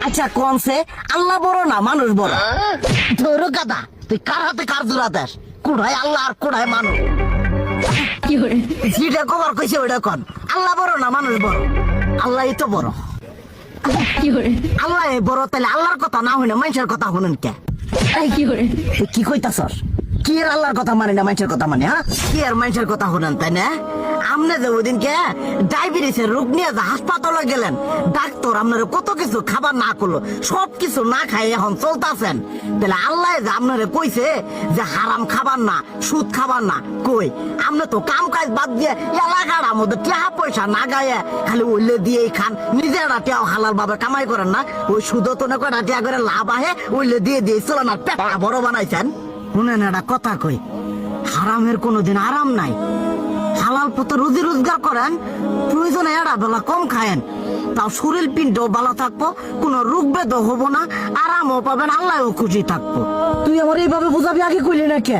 আচ্ছা কোনসে আল্লাহ বড় না মানুষ বড়? ধরো গাদা, তুই কার হাতে কার জোড়া দেশ? কোড়ায় আল্লাহ আর কোড়ায় মানুষ। যেটা কবার কইছে ওইটা কন। আল্লাহ বড় না মানুষ বড়? আল্লাহ তো বড়। আল্লাহ বড়, তাহলে আল্লাহর কথা না হইনা মানুষের কথা শুনেন কে? কি কইতাছস? কি এর আল্লাহর কথা মানে না মানুষের কথা মানে? হ্যাঁ, কি আর মানুষের কথা শুনেন তাই না? আমনে যে ওই দিনকে ডায়াবেটিসের রোগ নিয়ে যে হাসপাতালে গেলেন, ডাক্তার আপনার কত কিছু খাবার না করলো, সব কিছু না খাই এখন চলতেছেন। তাহলে আল্লাহ যে আপনারে কইছে যে হারাম খাবার না, সুদ খাবার না, কই আপনি তো কাম কাজ বাদ দিয়ে এলাকার মধ্যে টাকা পয়সা না গায়ে খালি উল্লে দিয়েই খান। নিজেরা টেও হালাল ভাবে কামাই করেন না, ওই সুদ তো না কয়টা টিয়া করে লাভ আহে উল্লে দিয়ে দিয়ে চলেন আর পেটা বড় বানাইছেন। শুনেন একটা কথা কই, হারামের কোনোদিন আরাম নাই। হালাল পথে রুজি রোজগার করেন, প্রয়োজনে এরা বেলা কম খায়েন, তাও শরীর পিণ্ডও ভালো থাকবো, কোনো রোগ বেদও হবো না, আরামও পাবেন, আল্লাহও খুশি থাকবো। তুই আমার এইভাবে বুঝাবি আগে কইলি না কে?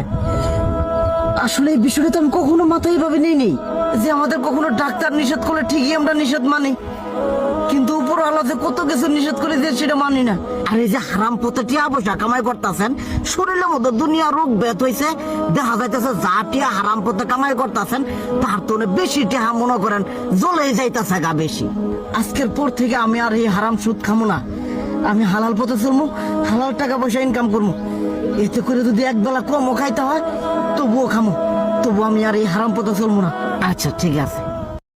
আসলে এই বিষয়টা তো আমি কখনো মাথায় এইভাবে নেই যে আমাদের কখনো ডাক্তার নিষেধ করলে ঠিকই আমরা নিষেধ মানি, কিন্তু উপর আল্লাহ যে কত কিছু নিষেধ করে দিয়ে সেটা মানি না। আর এই যে হারাম পথে টিয়া পয়সা কামাই করতেছেন, শরীরের মধ্যে দুনিয়া রোগ বেত হয়েছে, দেখা যাইতেছে যা টিয়া হারাম পথে কামাই করতেছেন তার তো বেশি টিয়া মনে করেন জ্বলে যাইতেছে গা বেশি। আজকের পর থেকে আমি আর এই হারাম সুদ খামো না, আমি হালাল পথে চলবো, হালাল টাকা পয়সা ইনকাম করবো। এতে করে যদি একবেলা কমও খাইতে হয় তবুও খামো, তবু আমি আর এই হারাম পথে চলবো না। আচ্ছা ঠিক আছে।